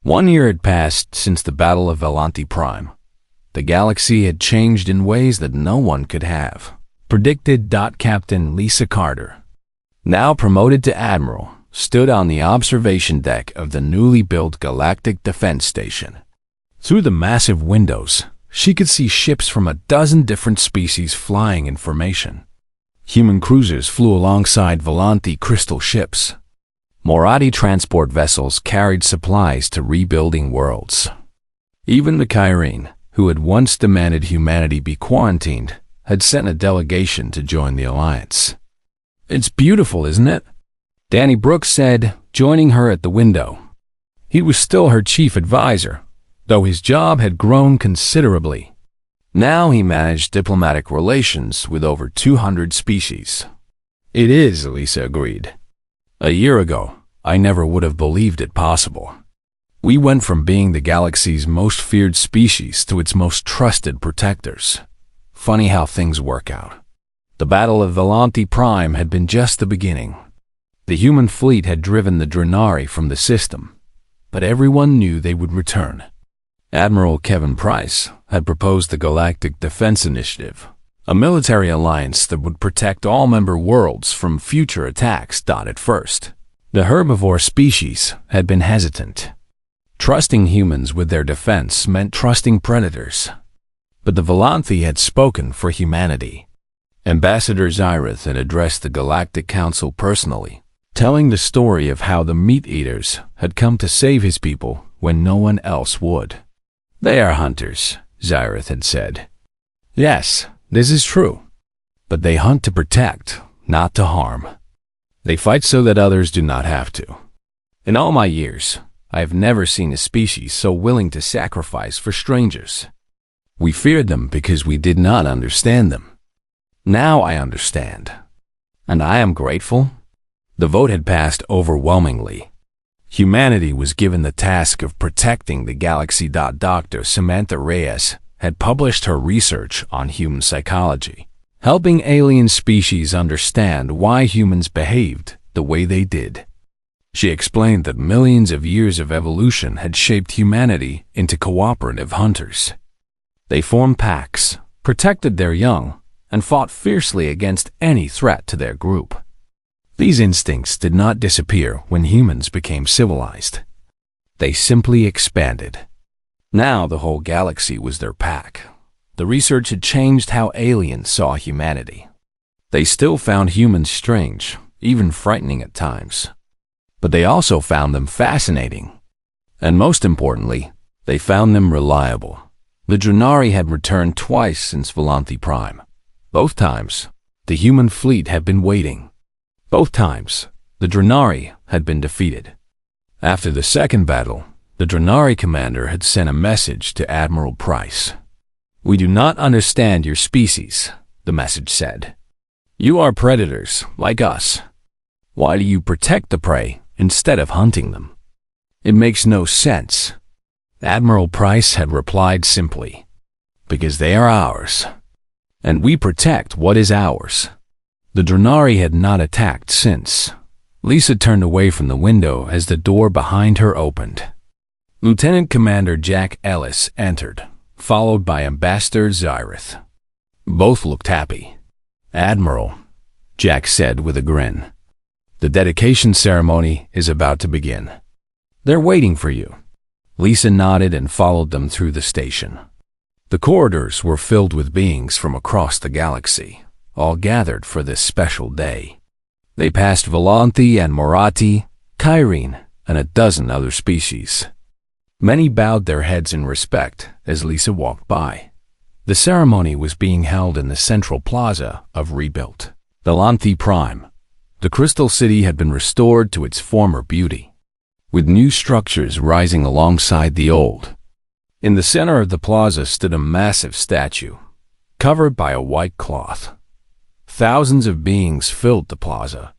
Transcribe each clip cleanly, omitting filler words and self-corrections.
1 year had passed since the Battle of Velanti Prime. The galaxy had changed in ways that no one could have predicted. Captain Lisa Carter, now promoted to Admiral, stood on the observation deck of the newly built Galactic Defense Station. Through the massive windows, she could see ships from a dozen different species flying in formation. Human cruisers flew alongside Velanti crystal ships. Morati transport vessels carried supplies to rebuilding worlds. Even the Kyrene, who had once demanded humanity be quarantined, had sent a delegation to join the alliance. "It's beautiful, isn't it?" Danny Brooks said, joining her at the window. He was still her chief advisor, though his job had grown considerably. Now he managed diplomatic relations with over 200 species. "It is," Lisa agreed. "A year ago, I never would have believed it possible. We went from being the galaxy's most feared species to its most trusted protectors. Funny how things work out." The Battle of Velanti Prime had been just the beginning. The human fleet had driven the Drenari from the system, but everyone knew they would return. Admiral Kevin Price had proposed the Galactic Defense Initiative, a military alliance that would protect all member worlds from future attacks. At first, the herbivore species had been hesitant. Trusting humans with their defense meant trusting predators. But the Velanthi had spoken for humanity. Ambassador Zyrith had addressed the Galactic Council personally, telling the story of how the meat-eaters had come to save his people when no one else would. "They are hunters," Zyrith had said. "Yes, this is true. But they hunt to protect, not to harm. They fight so that others do not have to. In all my years, I have never seen a species so willing to sacrifice for strangers. We feared them because we did not understand them. Now I understand. And I am grateful." The vote had passed overwhelmingly. Humanity was given the task of protecting the galaxy. Dr. Samantha Reyes had published her research on human psychology, helping alien species understand why humans behaved the way they did. She explained that millions of years of evolution had shaped humanity into cooperative hunters. They formed packs, protected their young, and fought fiercely against any threat to their group. These instincts did not disappear when humans became civilized. They simply expanded. Now the whole galaxy was their pack. The research had changed how aliens saw humanity. They still found humans strange, even frightening at times. But they also found them fascinating. And most importantly, they found them reliable. The Drenari had returned twice since Velanti Prime. Both times, the human fleet had been waiting. Both times, the Drenari had been defeated. After the second battle, the Drenari commander had sent a message to Admiral Price. "We do not understand your species," the message said. "You are predators, like us. Why do you protect the prey instead of hunting them? It makes no sense." Admiral Price had replied simply, "Because they are ours, and we protect what is ours." The Drenari had not attacked since. Lisa turned away from the window as the door behind her opened. Lieutenant Commander Jack Ellis entered, followed by Ambassador Zyrith. Both looked happy. "Admiral," Jack said with a grin, "the dedication ceremony is about to begin. They're waiting for you." Lisa nodded and followed them through the station. The corridors were filled with beings from across the galaxy, all gathered for this special day. They passed Velanthi and Morati, Kyrene, and a dozen other species. Many bowed their heads in respect as Lisa walked by. The ceremony was being held in the central plaza of rebuilt Velanthi Prime. The Crystal City had been restored to its former beauty, with new structures rising alongside the old. In the center of the plaza stood a massive statue, covered by a white cloth. Thousands of beings filled the plaza.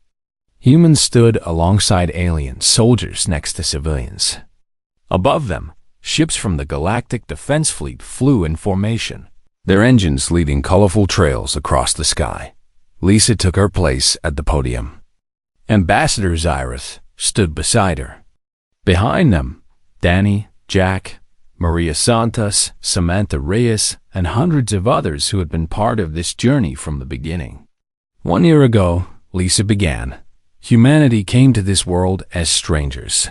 Humans stood alongside alien soldiers next to civilians. Above them, ships from the Galactic Defense Fleet flew in formation, their engines leading colorful trails across the sky. Lisa took her place at the podium. Ambassador Zyrith stood beside her. Behind them, Danny, Jack, Maria Santos, Samantha Reyes, and hundreds of others who had been part of this journey from the beginning. 1 year ago, Lisa began. Humanity came to this world as strangers.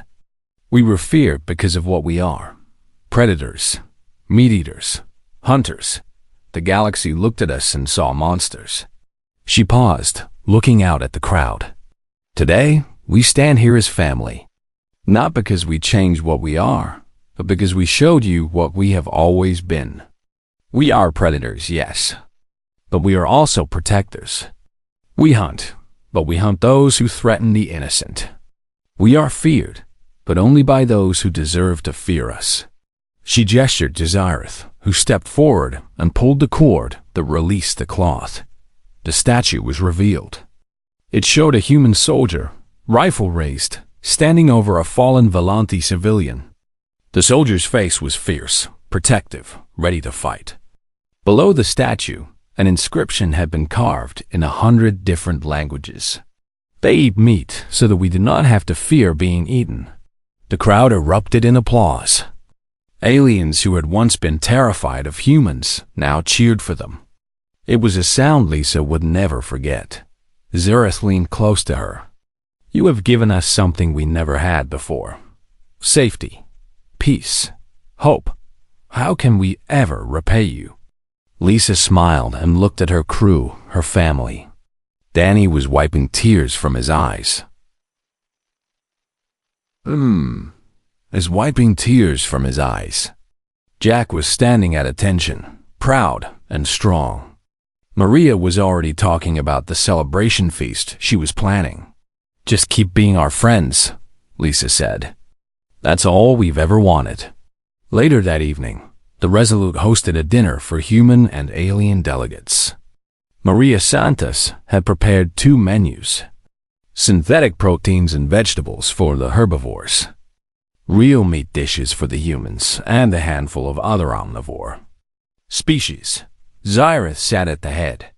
We were feared because of what we are. Predators, meat-eaters, hunters. The galaxy looked at us and saw monsters. She paused, looking out at the crowd. Today, we stand here as family. Not because we changed what we are, but because we showed you what we have always been. We are predators, yes, but we are also protectors. We hunt, but we hunt those who threaten the innocent. We are feared, but only by those who deserve to fear us. She gestured to Zyrith, who stepped forward and pulled the cord that released the cloth. The statue was revealed. It showed a human soldier, rifle raised, standing over a fallen Velanti civilian. The soldier's face was fierce, protective, ready to fight. Below the statue, an inscription had been carved in 100 different languages. They eat meat so that we do not have to fear being eaten. The crowd erupted in applause. Aliens who had once been terrified of humans now cheered for them. It was a sound Lisa would never forget. Zyrith leaned close to her. You have given us something we never had before. Safety, peace, hope. How can we ever repay you? Lisa smiled and looked at her crew, her family. Danny was wiping tears from his eyes. Is wiping tears from his eyes. Jack was standing at attention, proud and strong. Maria was already talking about the celebration feast she was planning. Just keep being our friends, Lisa said. That's all we've ever wanted. Later that evening, the Resolute hosted a dinner for human and alien delegates. Maria Santos had prepared 2 menus. Synthetic proteins and vegetables for the herbivores. Real meat dishes for the humans and a handful of other omnivore species. Zyrith sat at the head.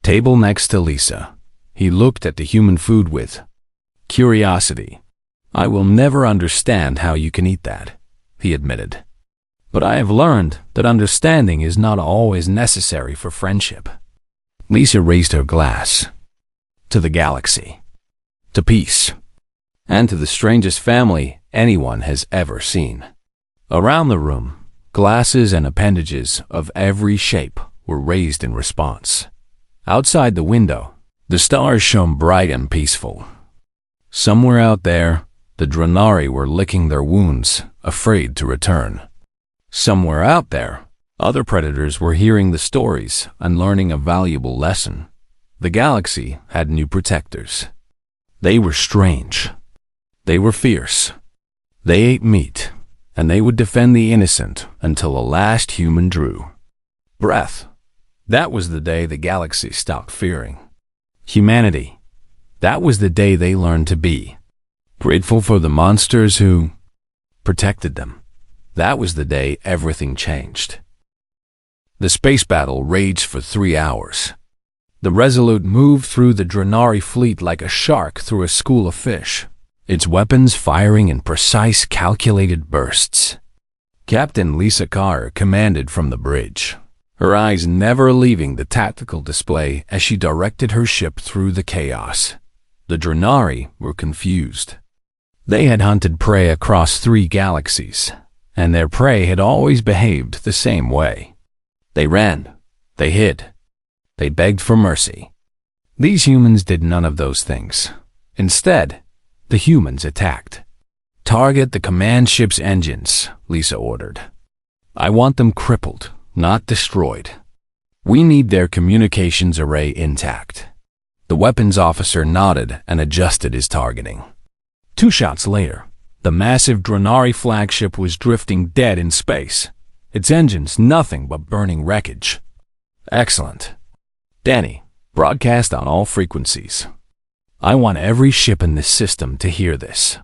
Table next to Lisa. He looked at the human food with curiosity. I will never understand how you can eat that, he admitted. But I have learned that understanding is not always necessary for friendship. Lisa raised her glass. To the galaxy. To peace. And to the strangest family anyone has ever seen. Around the room, glasses and appendages of every shape were raised in response. Outside the window, the stars shone bright and peaceful. Somewhere out there, the Dranari were licking their wounds, afraid to return. Somewhere out there, other predators were hearing the stories and learning a valuable lesson. The galaxy had new protectors. They were strange. They were fierce. They ate meat, and they would defend the innocent until the last human drew breath. That was the day the galaxy stopped fearing humanity. That was the day they learned to be grateful for the monsters who protected them. That was the day everything changed. The space battle raged for 3 hours. The Resolute moved through the Dranari fleet like a shark through a school of fish, its weapons firing in precise, calculated bursts. Captain Lisa Carr commanded from the bridge, her eyes never leaving the tactical display as she directed her ship through the chaos. The Dranari were confused. They had hunted prey across 3 galaxies, and their prey had always behaved the same way. They ran, they hid, they begged for mercy. These humans did none of those things. Instead, the humans attacked. Target the command ship's engines, Lisa ordered. I want them crippled, not destroyed. We need their communications array intact. The weapons officer nodded and adjusted his targeting. 2 shots later, the massive Dranari flagship was drifting dead in space, its engines nothing but burning wreckage. Excellent. Danny, broadcast on all frequencies. I want every ship in this system to hear this.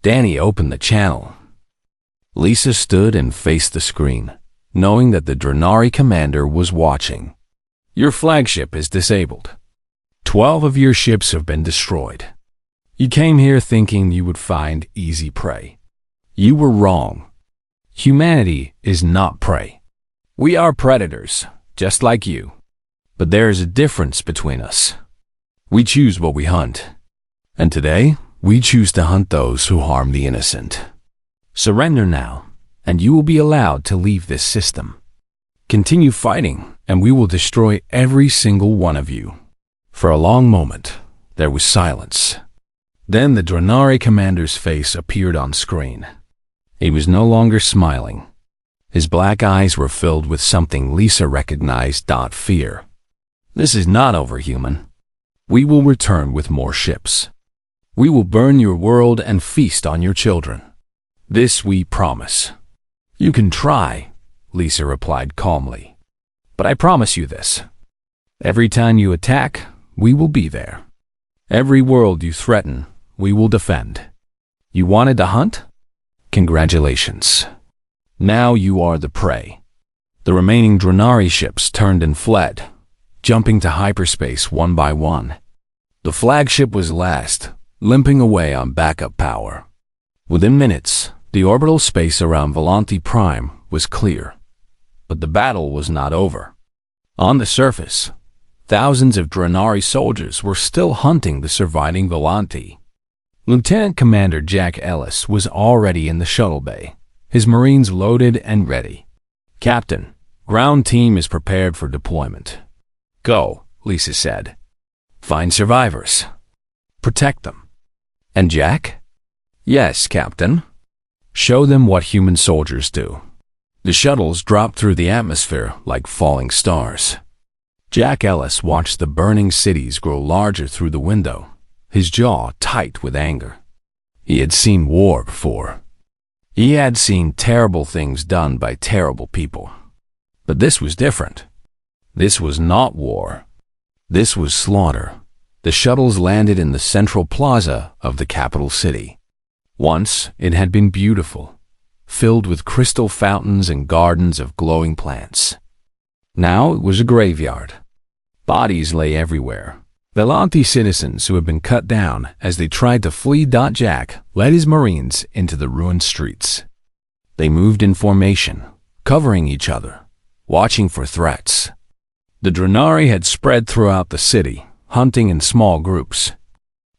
Danny opened the channel. Lisa stood and faced the screen, knowing that the Dranari commander was watching. Your flagship is disabled. 12 of your ships have been destroyed. You came here thinking you would find easy prey. You were wrong. Humanity is not prey. We are predators, just like you. But there is a difference between us. We choose what we hunt. And today, we choose to hunt those who harm the innocent. Surrender now, and you will be allowed to leave this system. Continue fighting, and we will destroy every single one of you. For a long moment, there was silence. Then the Drenari commander's face appeared on screen. He was no longer smiling. His black eyes were filled with something Lisa recognized: fear. This is not over, human. We will return with more ships. We will burn your world and feast on your children. This we promise. You can try, Lisa replied calmly. But I promise you this. Every time you attack, we will be there. Every world you threaten, we will defend. You wanted to hunt? Congratulations. Now you are the prey. The remaining Drenari ships turned and fled, jumping to hyperspace one by one. The flagship was last, limping away on backup power. Within minutes, the orbital space around Volanti Prime was clear. But the battle was not over. On the surface, thousands of Drenari soldiers were still hunting the surviving Volanti. Lieutenant Commander Jack Ellis was already in the shuttle bay, his Marines loaded and ready. Captain, ground team is prepared for deployment. Go, Lisa said. Find survivors. Protect them. And Jack? Yes, Captain. Show them what human soldiers do. The shuttles dropped through the atmosphere like falling stars. Jack Ellis watched the burning cities grow larger through the window, his jaw tight with anger. He had seen war before. He had seen terrible things done by terrible people. But this was different. This was not war. This was slaughter. The shuttles landed in the central plaza of the capital city. Once, it had been beautiful, filled with crystal fountains and gardens of glowing plants. Now it was a graveyard. Bodies lay everywhere. Volanti citizens who had been cut down as they tried to flee. Jack led his Marines into the ruined streets. They moved in formation, covering each other, watching for threats. The Drenari had spread throughout the city, hunting in small groups.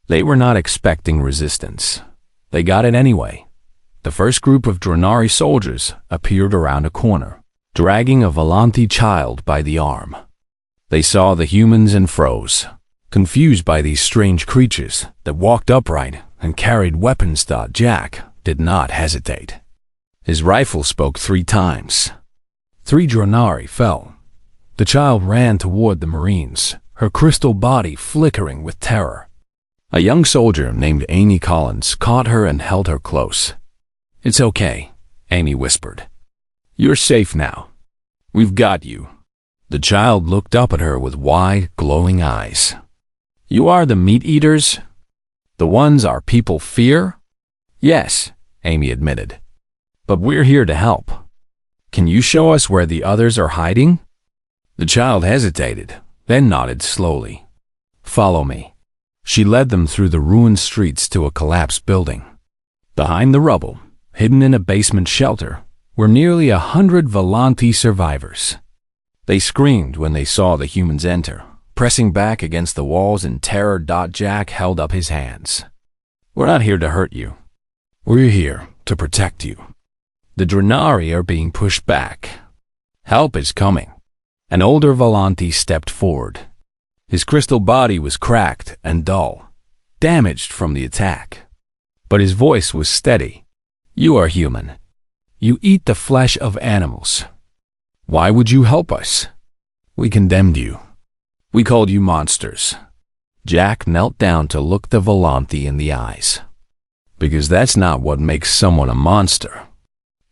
They were not expecting resistance. They got it anyway. The first group of Drenari soldiers appeared around a corner, dragging a Volanti child by the arm. They saw the humans and froze, confused by these strange creatures that walked upright and carried weapons. Jack did not hesitate. His rifle spoke 3 times. 3 Drenari fell. The child ran toward the Marines, her crystal body flickering with terror. A young soldier named Amy Collins caught her and held her close. It's okay, Amy whispered. You're safe now. We've got you. The child looked up at her with wide, glowing eyes. You are the meat eaters? The ones our people fear? Yes, Amy admitted. But we're here to help. Can you show us where the others are hiding? The child hesitated, then nodded slowly. Follow me. She led them through the ruined streets to a collapsed building. Behind the rubble, hidden in a basement shelter, were nearly 100 Volanti survivors. They screamed when they saw the humans enter, pressing back against the walls in terror. Jack held up his hands. We're not here to hurt you. We're here to protect you. The Drenari are being pushed back. Help is coming. An older Volanti stepped forward. His crystal body was cracked and dull, damaged from the attack. But his voice was steady. You are human. You eat the flesh of animals. Why would you help us? We condemned you. We called you monsters. Jack knelt down to look the Volanti in the eyes. Because that's not what makes someone a monster.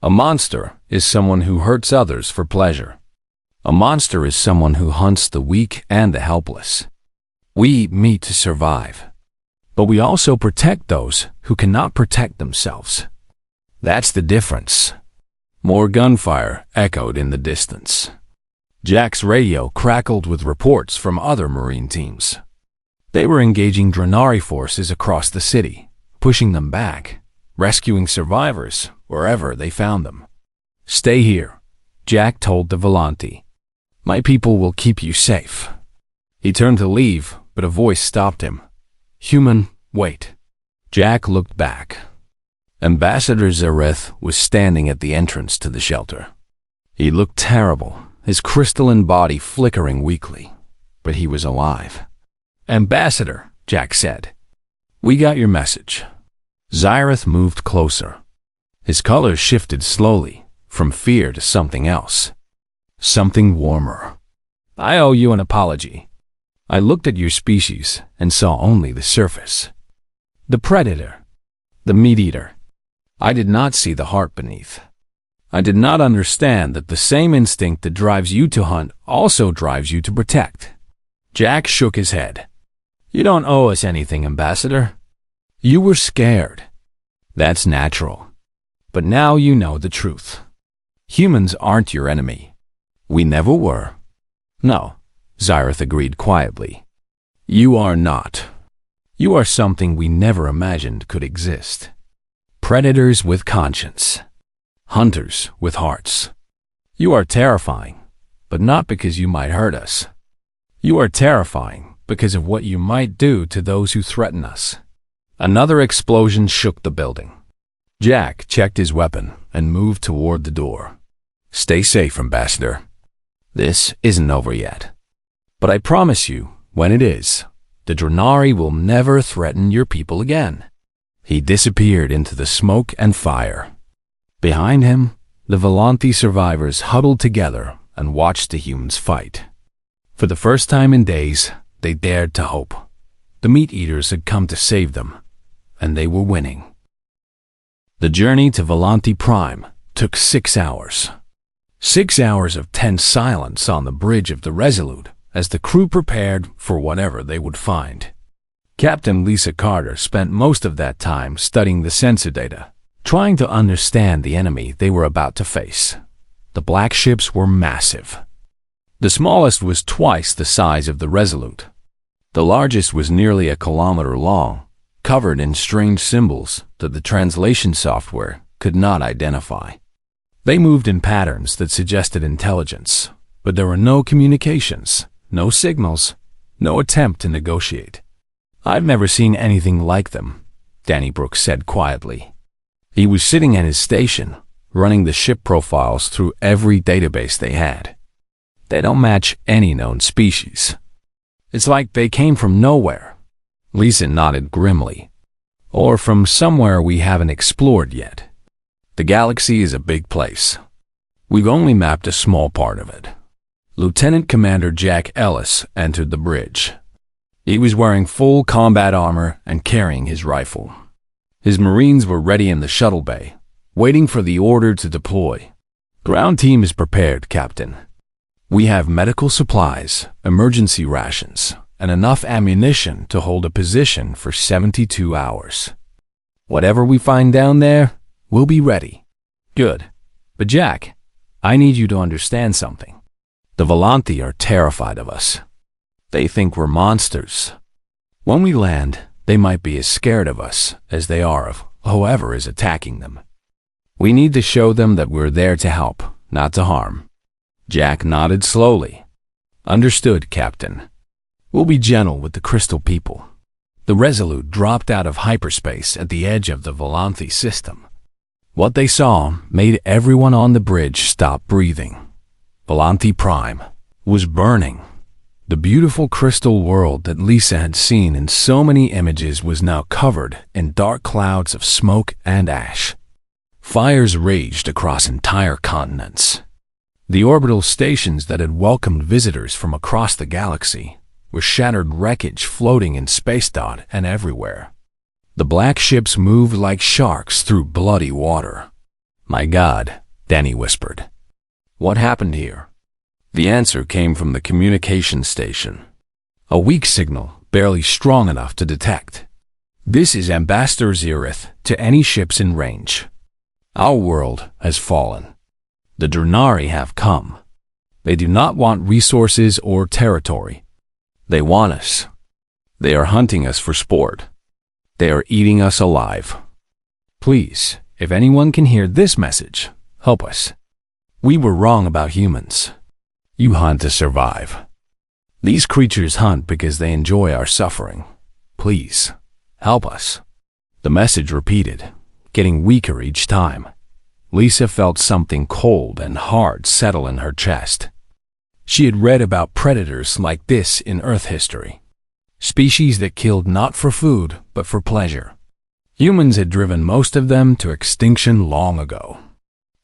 A monster is someone who hurts others for pleasure. A monster is someone who hunts the weak and the helpless. We eat meat to survive, but we also protect those who cannot protect themselves. That's the difference. More gunfire echoed in the distance. Jack's radio crackled with reports from other Marine teams. They were engaging Drenari forces across the city, pushing them back, rescuing survivors wherever they found them. "Stay here," Jack told the Volante. "My people will keep you safe." He turned to leave, but a voice stopped him. "Human, wait." Jack looked back. Ambassador Zareth was standing at the entrance to the shelter. He looked terrible, his crystalline body flickering weakly, but he was alive. "Ambassador," Jack said, "we got your message." Zareth moved closer. His colors shifted slowly, from fear to something else. Something warmer. "I owe you an apology. I looked at your species and saw only the surface. The predator. The meat-eater. I did not see the heart beneath. I did not understand that the same instinct that drives you to hunt also drives you to protect." Jack shook his head. "You don't owe us anything, Ambassador. You were scared. That's natural. But now you know the truth. Humans aren't your enemy. We never were." "No," Zareth agreed quietly. "You are not. You are something we never imagined could exist. Predators with conscience. Hunters with hearts. You are terrifying, but not because you might hurt us. You are terrifying because of what you might do to those who threaten us." Another explosion shook the building. Jack checked his weapon and moved toward the door. "Stay safe, Ambassador. This isn't over yet. But I promise you, when it is, the Drenari will never threaten your people again." He disappeared into the smoke and fire. Behind him, the Volante survivors huddled together and watched the humans fight. For the first time in days, they dared to hope. The meat-eaters had come to save them, and they were winning. The journey to Volante Prime took 6 hours. 6 hours of tense silence on the bridge of the Resolute as the crew prepared for whatever they would find. Captain Lisa Carter spent most of that time studying the sensor data, trying to understand the enemy they were about to face. The black ships were massive. The smallest was twice the size of the Resolute. The largest was nearly 1 kilometer long, covered in strange symbols that the translation software could not identify. They moved in patterns that suggested intelligence, but there were no communications, no signals, no attempt to negotiate. "I've never seen anything like them," Danny Brooks said quietly. He was sitting at his station, running the ship profiles through every database they had. "They don't match any known species. It's like they came from nowhere." Lisa nodded grimly. "Or from somewhere we haven't explored yet. The galaxy is a big place. We've only mapped a small part of it." Lieutenant Commander Jack Ellis entered the bridge. He was wearing full combat armor and carrying his rifle. His Marines were ready in the shuttle bay, waiting for the order to deploy. "Ground team is prepared, Captain. We have medical supplies, emergency rations, and enough ammunition to hold a position for 72 hours. Whatever we find down there, we'll be ready." "Good. But Jack, I need you to understand something. The Volante are terrified of us. They think we're monsters. When we land, they might be as scared of us as they are of whoever is attacking them. We need to show them that we're there to help, not to harm." Jack nodded slowly. "Understood, Captain. We'll be gentle with the Crystal people." The Resolute dropped out of hyperspace at the edge of the Volante system. What they saw made everyone on the bridge stop breathing. Volante Prime was burning. The beautiful crystal world that Lisa had seen in so many images was now covered in dark clouds of smoke and ash. Fires raged across entire continents. The orbital stations that had welcomed visitors from across the galaxy were shattered wreckage floating in space dot and everywhere. The black ships moved like sharks through bloody water. "My God," Danny whispered. "What happened here?" The answer came from the communication station. A weak signal, barely strong enough to detect. "This is Ambassador Zareth to any ships in range. Our world has fallen. The Drenari have come. They do not want resources or territory. They want us. They are hunting us for sport. They are eating us alive. Please, if anyone can hear this message, help us. We were wrong about humans. You hunt to survive. These creatures hunt because they enjoy our suffering. Please, help us." The message repeated, getting weaker each time. Lisa felt something cold and hard settle in her chest. She had read about predators like this in Earth history. Species that killed not for food, but for pleasure. Humans had driven most of them to extinction long ago.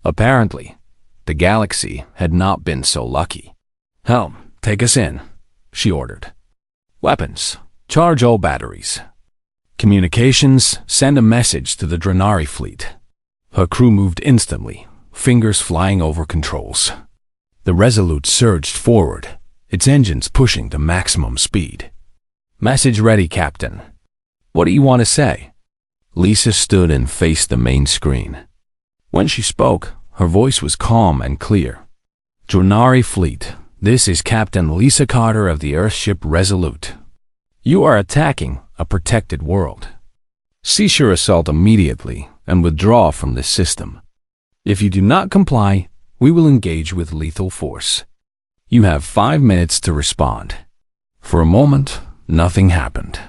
Apparently, the galaxy had not been so lucky. "Helm, take us in," she ordered. "Weapons, charge all batteries. Communications, send a message to the Drenari fleet." Her crew moved instantly, fingers flying over controls. The Resolute surged forward, its engines pushing to maximum speed. "Message ready, Captain. What do you want to say?" Lisa stood and faced the main screen. When she spoke, her voice was calm and clear. "Drenari fleet, this is Captain Lisa Carter of the Earthship Resolute. You are attacking a protected world. Cease your assault immediately and withdraw from this system. If you do not comply, we will engage with lethal force. You have 5 minutes to respond." For a moment, nothing happened.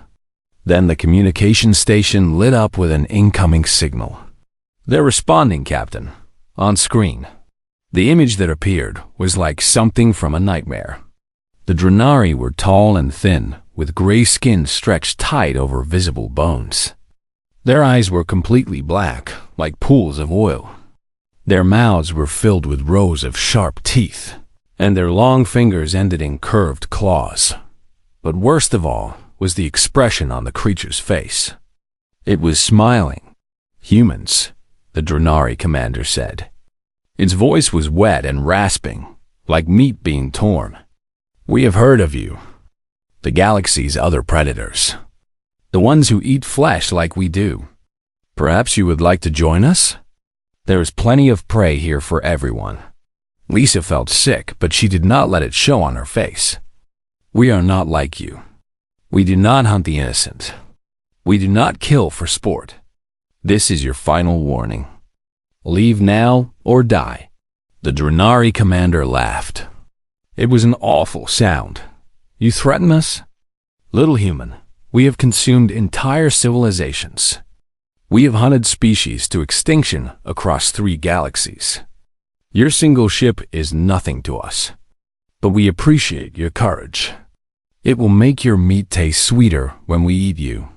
Then the communication station lit up with an incoming signal. "They're responding, Captain. On screen." The image that appeared was like something from a nightmare. The Drenari were tall and thin, with gray skin stretched tight over visible bones. Their eyes were completely black, like pools of oil. Their mouths were filled with rows of sharp teeth, and their long fingers ended in curved claws. But worst of all was the expression on the creature's face. It was smiling. "Humans," the Drenari commander said. Its voice was wet and rasping, like meat being torn. "We have heard of you. The galaxy's other predators. The ones who eat flesh like we do. Perhaps you would like to join us? There is plenty of prey here for everyone." Lisa felt sick, but she did not let it show on her face. "We are not like you. We do not hunt the innocent. We do not kill for sport. This is your final warning. Leave now or die." The Drenari commander laughed. It was an awful sound. "You threaten us? Little human, we have consumed entire civilizations. We have hunted species to extinction across 3 galaxies. Your single ship is nothing to us, but we appreciate your courage. It will make your meat taste sweeter when we eat you."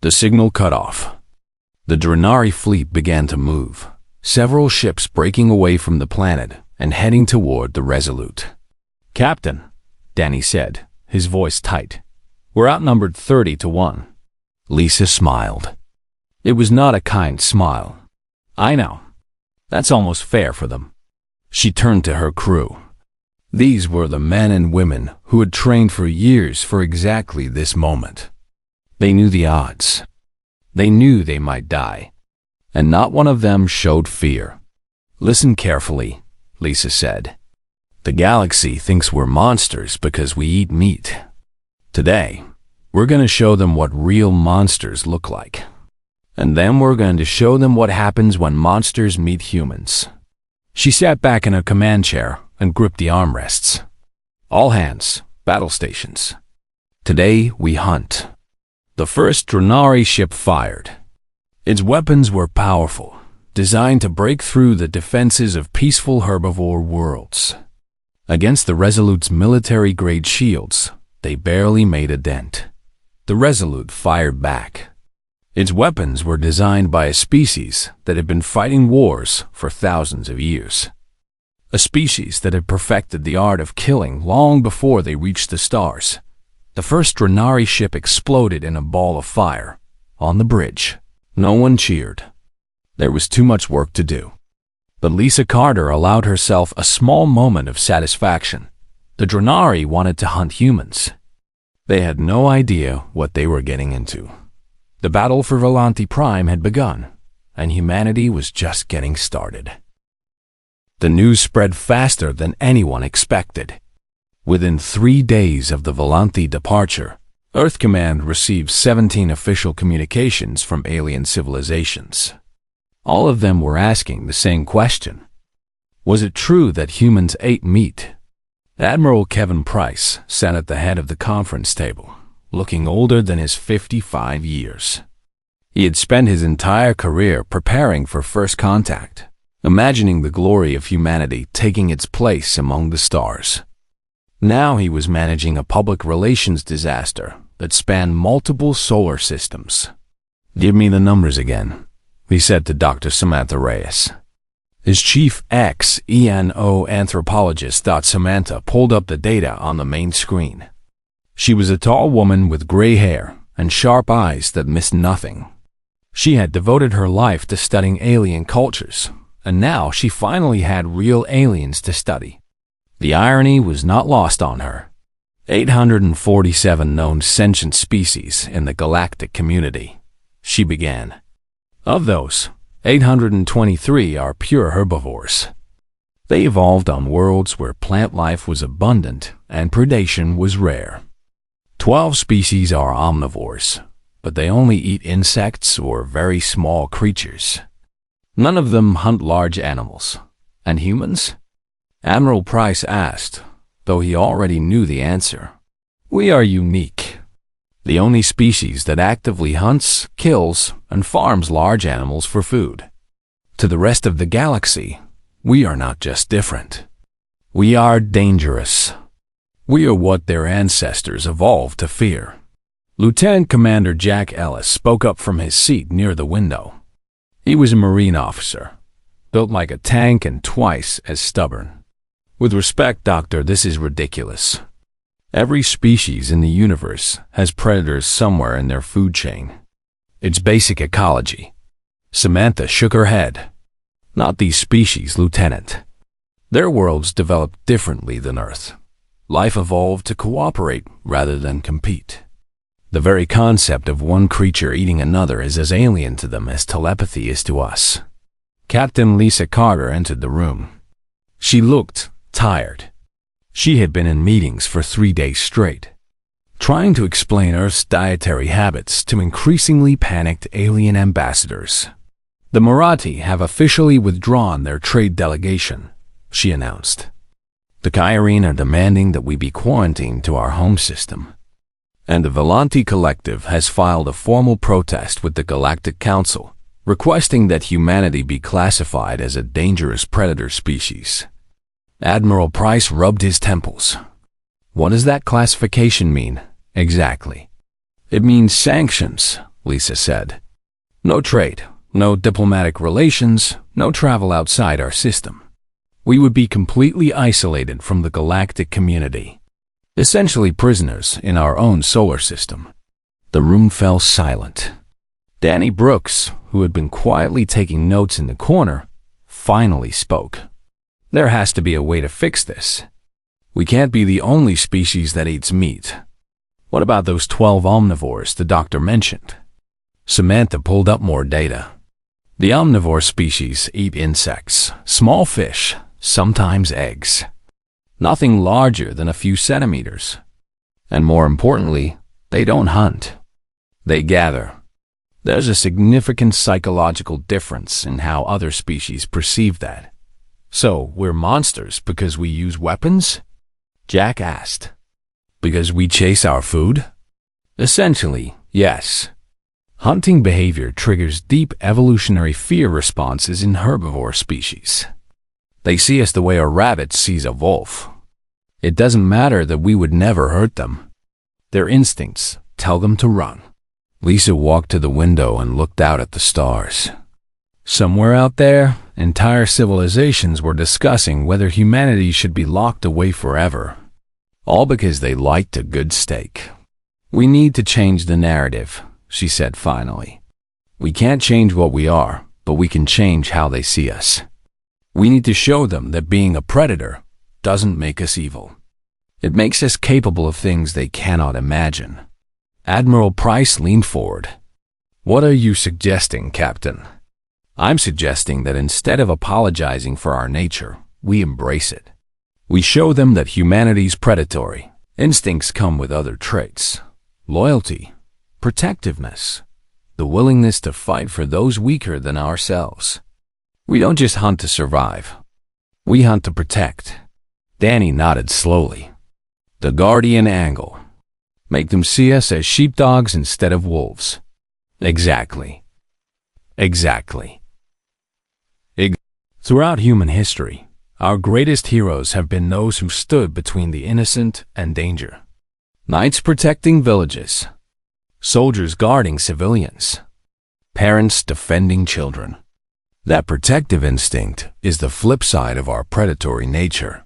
The signal cut off. The Drenari fleet began to move, several ships breaking away from the planet and heading toward the Resolute. "Captain," Danny said, his voice tight, "we're outnumbered 30-1. Lisa smiled. It was not a kind smile. "I know. That's almost fair for them." She turned to her crew. These were the men and women who had trained for years for exactly this moment. They knew the odds. They knew they might die, and not one of them showed fear. "Listen carefully," Lisa said. "The galaxy thinks we're monsters because we eat meat. Today, we're going to show them what real monsters look like. And then we're going to show them what happens when monsters meet humans." She sat back in her command chair and gripped the armrests. "All hands, battle stations. Today we hunt." The first Drenari ship fired. Its weapons were powerful, designed to break through the defenses of peaceful herbivore worlds. Against the Resolute's military-grade shields, they barely made a dent. The Resolute fired back. Its weapons were designed by a species that had been fighting wars for thousands of years. A species that had perfected the art of killing long before they reached the stars. The first Drenari ship exploded in a ball of fire. On the bridge, no one cheered. There was too much work to do. But Lisa Carter allowed herself a small moment of satisfaction. The Drenari wanted to hunt humans. They had no idea what they were getting into. The battle for Velanti Prime had begun, and humanity was just getting started. The news spread faster than anyone expected. Within 3 days of the Velanti departure, Earth Command received 17 official communications from alien civilizations. All of them were asking the same question. Was it true that humans ate meat? Admiral Kevin Price sat at the head of the conference table, looking older than his 55 years. He had spent his entire career preparing for first contact, imagining the glory of humanity taking its place among the stars. Now he was managing a public relations disaster that spanned multiple solar systems. "Give me the numbers again," he said to Dr. Samantha Reyes. His chief XENO anthropologist, Samantha, pulled up the data on the main screen. She was a tall woman with gray hair and sharp eyes that missed nothing. She had devoted her life to studying alien cultures, and now she finally had real aliens to study. The irony was not lost on her. 847 known sentient species in the galactic community, she began. Of those, 823 are pure herbivores. They evolved on worlds where plant life was abundant and predation was rare. 12 species are omnivores, but they only eat insects or very small creatures. None of them hunt large animals. And humans? Admiral Price asked, though he already knew the answer. We are unique. The only species that actively hunts, kills, and farms large animals for food. To the rest of the galaxy, we are not just different. We are dangerous. We are what their ancestors evolved to fear. Lieutenant Commander Jack Ellis spoke up from his seat near the window. He was a Marine officer, built like a tank and twice as stubborn. With respect, Doctor, this is ridiculous. Every species in the universe has predators somewhere in their food chain. It's basic ecology. Samantha shook her head. Not these species, Lieutenant. Their worlds developed differently than Earth. Life evolved to cooperate rather than compete. The very concept of one creature eating another is as alien to them as telepathy is to us. Captain Lisa Carter entered the room. She looked tired. She had been in meetings for 3 days straight, trying to explain Earth's dietary habits to increasingly panicked alien ambassadors. The Marathi have officially withdrawn their trade delegation, she announced. The Kyrene are demanding that we be quarantined to our home system. And the Volanti Collective has filed a formal protest with the Galactic Council, requesting that humanity be classified as a dangerous predator species. Admiral Price rubbed his temples. What does that classification mean, exactly? It means sanctions, Lisa said. No trade, no diplomatic relations, no travel outside our system. We would be completely isolated from the galactic community, essentially prisoners in our own solar system. The room fell silent. Danny Brooks, who had been quietly taking notes in the corner, finally spoke. There has to be a way to fix this. We can't be the only species that eats meat. What about those 12 omnivores the doctor mentioned? Samantha pulled up more data. The omnivore species eat insects, small fish, sometimes eggs. Nothing larger than a few centimeters. And more importantly, they don't hunt. They gather. There's a significant psychological difference in how other species perceive that. So, we're monsters because we use weapons? Jack asked. Because we chase our food? Essentially, yes. Hunting behavior triggers deep evolutionary fear responses in herbivore species. They see us the way a rabbit sees a wolf. It doesn't matter that we would never hurt them. Their instincts tell them to run. Lisa walked to the window and looked out at the stars. Somewhere out there, entire civilizations were discussing whether humanity should be locked away forever. All because they liked a good steak. We need to change the narrative, she said finally. We can't change what we are, but we can change how they see us. We need to show them that being a predator doesn't make us evil. It makes us capable of things they cannot imagine. Admiral Price leaned forward. What are you suggesting, Captain? I'm suggesting that instead of apologizing for our nature, we embrace it. We show them that humanity's predatory instincts come with other traits. Loyalty, protectiveness, the willingness to fight for those weaker than ourselves. We don't just hunt to survive. We hunt to protect. Danny nodded slowly. The guardian angle. Make them see us as sheepdogs instead of wolves. Exactly. Exactly. Throughout human history, our greatest heroes have been those who stood between the innocent and danger. Knights protecting villages. Soldiers guarding civilians. Parents defending children. That protective instinct is the flip side of our predatory nature.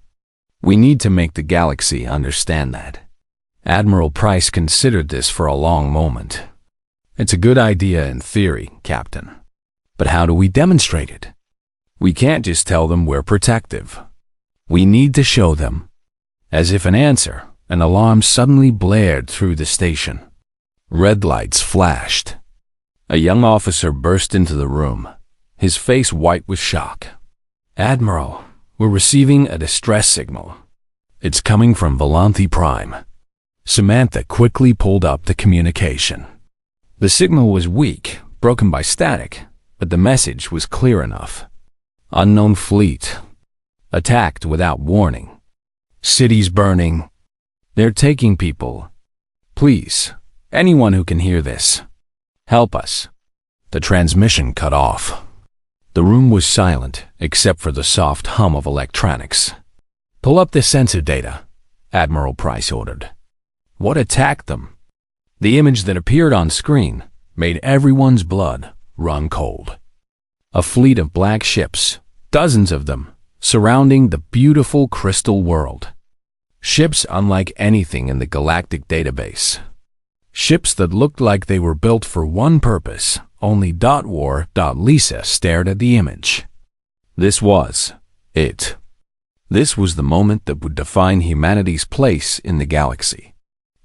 We need to make the galaxy understand that. Admiral Price considered this for a long moment. It's a good idea in theory, Captain. But how do we demonstrate it? We can't just tell them we're protective. We need to show them. As if an answer, an alarm suddenly blared through the station. Red lights flashed. A young officer burst into the room, his face white with shock. Admiral, we're receiving a distress signal. It's coming from Volanthi Prime. Samantha quickly pulled up the communication. The signal was weak, broken by static, but the message was clear enough. Unknown fleet. Attacked without warning. Cities burning. They're taking people. Please, anyone who can hear this, help us. The transmission cut off. The room was silent except for the soft hum of electronics. Pull up the sensor data, Admiral Price ordered. What attacked them? The image that appeared on screen made everyone's blood run cold. A fleet of black ships, dozens of them, surrounding the beautiful crystal world. Ships unlike anything in the galactic database. Ships that looked like they were built for one purpose, only War. Lisa stared at the image. This was it. This was the moment that would define humanity's place in the galaxy.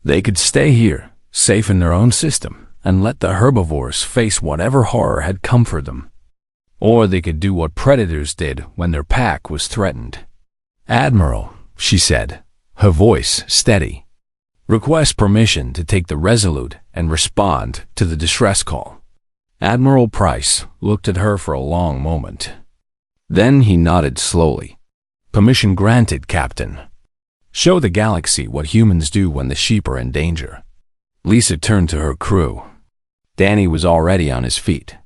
They could stay here, safe in their own system, and let the herbivores face whatever horror had come for them. Or they could do what predators did when their pack was threatened. Admiral, she said, her voice steady. Request permission to take the Resolute and respond to the distress call. Admiral Price looked at her for a long moment. Then he nodded slowly. Permission granted, Captain. Show the galaxy what humans do when the sheep are in danger. Lisa turned to her crew. Danny was already on his feet.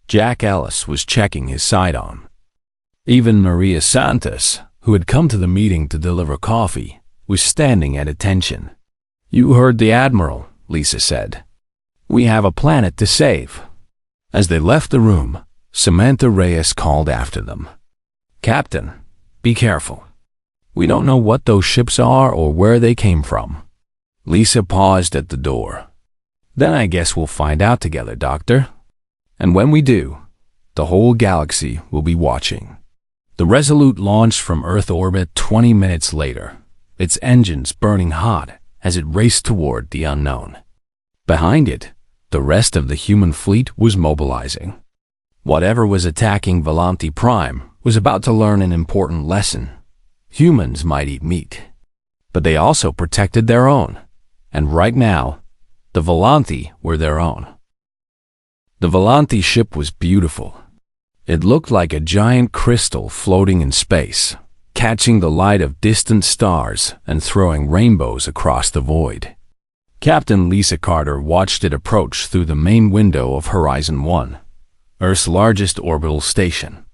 Jack Ellis was checking his sidearm. Even Maria Santos, who had come to the meeting to deliver coffee, was standing at attention. You heard the Admiral, Lisa said. We have a planet to save. As they left the room, Samantha Reyes called after them. Captain, be careful. We don't know what those ships are or where they came from. Lisa paused at the door. Then I guess we'll find out together, Doctor. And when we do, the whole galaxy will be watching. The Resolute launched from Earth orbit 20 minutes later, its engines burning hot as it raced toward the unknown. Behind it, the rest of the human fleet was mobilizing. Whatever was attacking Volanthi Prime was about to learn an important lesson. Humans might eat meat, but they also protected their own. And right now, the Volanthi were their own. The Volanthi ship was beautiful. It looked like a giant crystal floating in space, catching the light of distant stars and throwing rainbows across the void. Captain Lisa Carter watched it approach through the main window of Horizon 1, Earth's largest orbital station.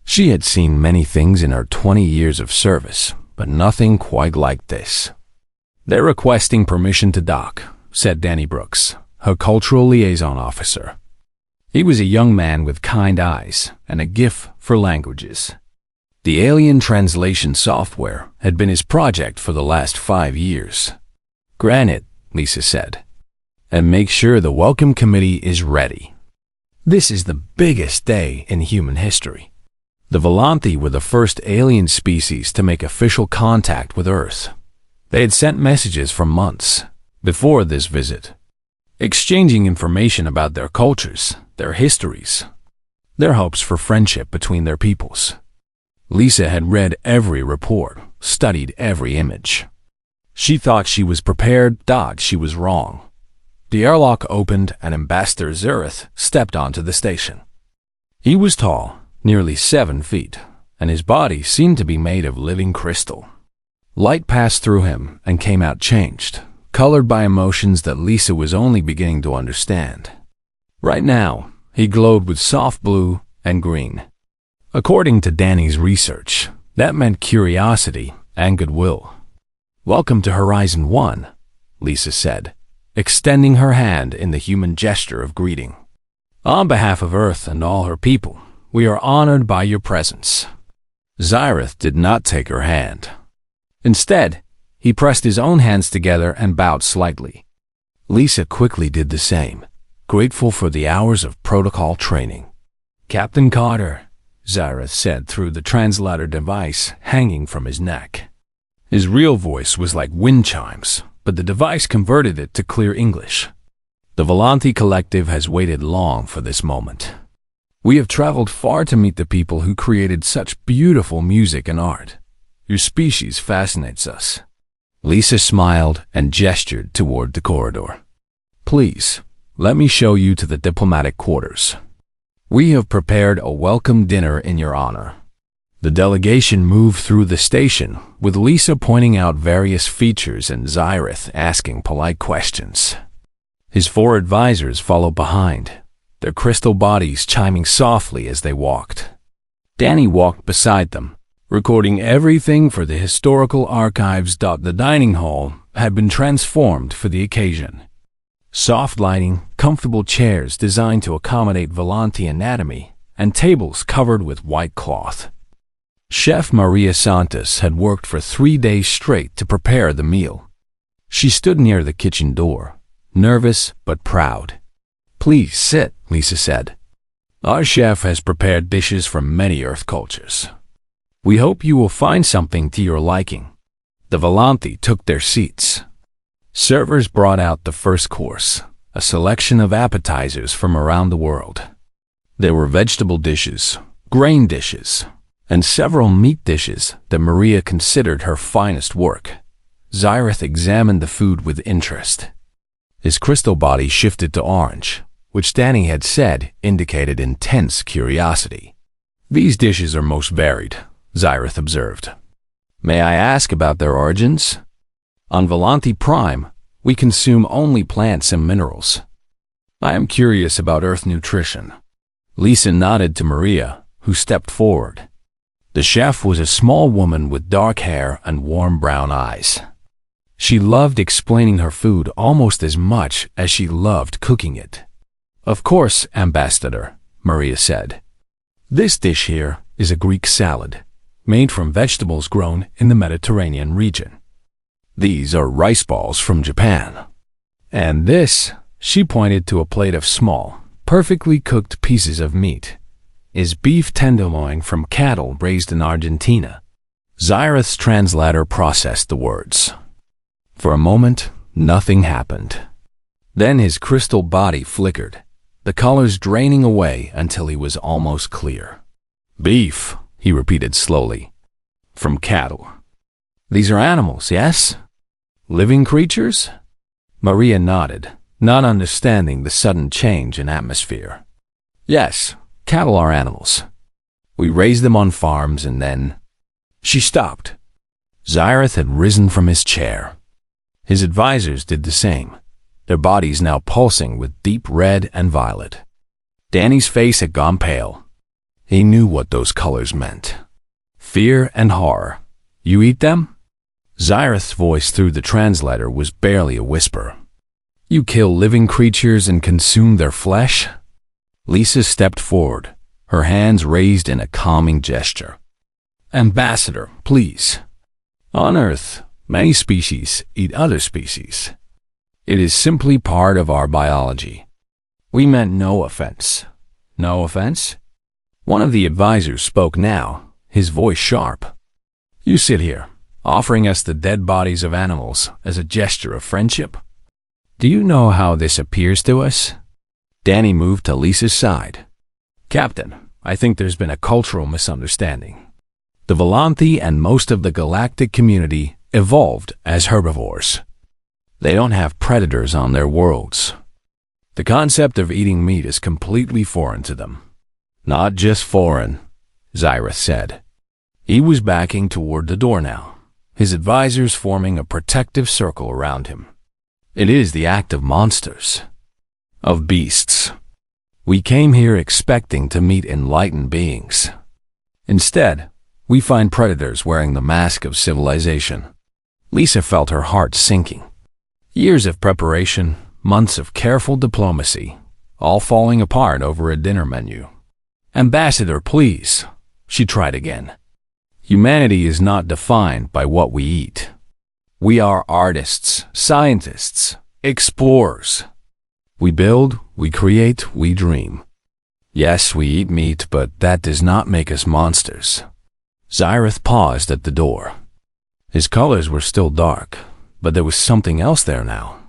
She had seen many things in her 20 years of service, but nothing quite like this. They're requesting permission to dock, said Danny Brooks, her cultural liaison officer. He was a young man with kind eyes and a gift for languages. The alien translation software had been his project for the last 5 years. Granted, Lisa said, and make sure the welcome committee is ready. This is the biggest day in human history. The Volanthi were the first alien species to make official contact with Earth. They had sent messages for months before this visit, exchanging information about their cultures, their histories, their hopes for friendship between their peoples. Lisa had read every report, studied every image. She thought she was prepared, she was wrong. The airlock opened and Ambassador Zurith stepped onto the station. He was tall, nearly 7 feet, and his body seemed to be made of living crystal. Light passed through him and came out changed, colored by emotions that Lisa was only beginning to understand. Right now, he glowed with soft blue and green. According to Danny's research, that meant curiosity and goodwill. "Welcome to Horizon 1, Lisa said, extending her hand in the human gesture of greeting. "On behalf of Earth and all her people, we are honored by your presence." Zyrith did not take her hand. Instead, he pressed his own hands together and bowed slightly. Lisa quickly did the same, grateful for the hours of protocol training. "Captain Carter," Zyrith said through the translator device hanging from his neck. His real voice was like wind chimes, but the device converted it to clear English. "The Volanti Collective has waited long for this moment. We have traveled far to meet the people who created such beautiful music and art. Your species fascinates us." Lisa smiled and gestured toward the corridor. "Please, let me show you to the diplomatic quarters. We have prepared a welcome dinner in your honor." The delegation moved through the station, with Lisa pointing out various features and Zyrith asking polite questions. His 4 advisors followed behind, their crystal bodies chiming softly as they walked. Danny walked beside them, recording everything for the historical archives. The dining hall had been transformed for the occasion. Soft lighting, comfortable chairs designed to accommodate Volanti anatomy, and tables covered with white cloth. Chef Maria Santos had worked for 3 days straight to prepare the meal. She stood near the kitchen door, nervous but proud. "Please sit," Lisa said. "Our chef has prepared dishes from many Earth cultures. We hope you will find something to your liking." The Volanti took their seats. Servers brought out the first course, a selection of appetizers from around the world. There were vegetable dishes, grain dishes, and several meat dishes that Maria considered her finest work. Zyrith examined the food with interest. His crystal body shifted to orange, which Danny had said indicated intense curiosity. "These dishes are most varied," Zyrith observed. "May I ask about their origins?" "On Volanti Prime, we consume only plants and minerals. I am curious about Earth nutrition." Lisa nodded to Maria, who stepped forward. The chef was a small woman with dark hair and warm brown eyes. She loved explaining her food almost as much as she loved cooking it. "Of course, Ambassador," Maria said. "This dish here is a Greek salad, made from vegetables grown in the Mediterranean region. These are rice balls from Japan. And this," she pointed to a plate of small, perfectly cooked pieces of meat, "is beef tenderloin from cattle raised in Argentina." Zyrith's translator processed the words. For a moment, nothing happened. Then his crystal body flickered, the colors draining away until he was almost clear. "Beef," he repeated slowly. "From cattle. These are animals, yes? Living creatures?" Maria nodded, not understanding the sudden change in atmosphere. "Yes, cattle are animals. We raise them on farms and then—" She stopped. Zyrith had risen from his chair. His advisors did the same, their bodies now pulsing with deep red and violet. Danny's face had gone pale. He knew what those colors meant. Fear and horror. "You eat them?" Zyrith's voice through the translator was barely a whisper. "You kill living creatures and consume their flesh?" Lisa stepped forward, her hands raised in a calming gesture. "Ambassador, please. On Earth, many species eat other species. It is simply part of our biology. We meant no offense." "No offense?" One of the advisors spoke now, his voice sharp. "You sit here, offering us the dead bodies of animals as a gesture of friendship? Do you know how this appears to us?" Danny moved to Lisa's side. "Captain, I think there's been a cultural misunderstanding. The Volanti and most of the galactic community evolved as herbivores. They don't have predators on their worlds, The concept of eating meat is completely foreign to them. Not just foreign, Zyrith said. He was backing toward the door now, his advisors forming a protective circle around him. It is the act of monsters, of beasts. We came here expecting to meet enlightened beings. Instead, we find predators wearing the mask of civilization. Lisa felt her heart sinking. Years of preparation, months of careful diplomacy, all falling apart over a dinner menu. Ambassador, please, she tried again. Humanity is not defined by what we eat. We are artists, scientists, explorers. We build, we create, we dream. Yes, we eat meat, but that does not make us monsters. Zyrith paused at the door. His colors were still dark, but there was something else there now.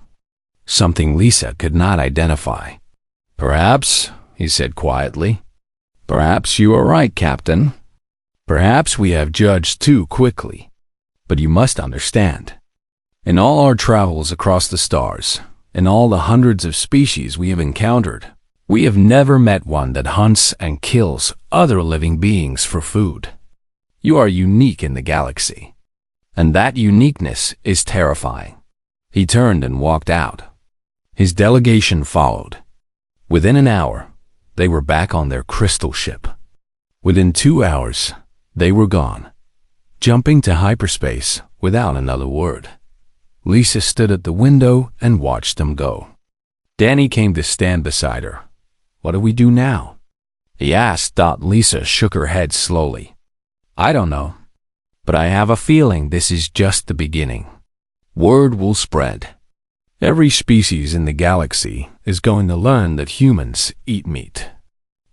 Something Lisa could not identify. Perhaps, he said quietly. Perhaps you are right, Captain. Perhaps we have judged too quickly. But you must understand. In all our travels across the stars, in all the hundreds of species we have encountered, we have never met one that hunts and kills other living beings for food. You are unique in the galaxy, and that uniqueness is terrifying. He turned and walked out. His delegation followed. Within an hour, they were back on their crystal ship. Within 2 hours, they were gone, jumping to hyperspace without another word. Lisa stood at the window and watched them go. Danny came to stand beside her. What do we do now? He asked. Lisa shook her head slowly. I don't know, but I have a feeling this is just the beginning. Word will spread. Every species in the galaxy is going to learn that humans eat meat.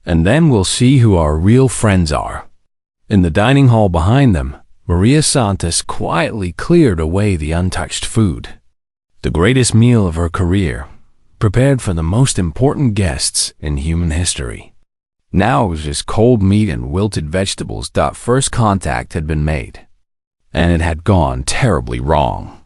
And then we'll see who our real friends are. In the dining hall behind them, Maria Santos quietly cleared away the untouched food. The greatest meal of her career, prepared for the most important guests in human history. Now it was just cold meat and wilted vegetables. First contact had been made, and it had gone terribly wrong.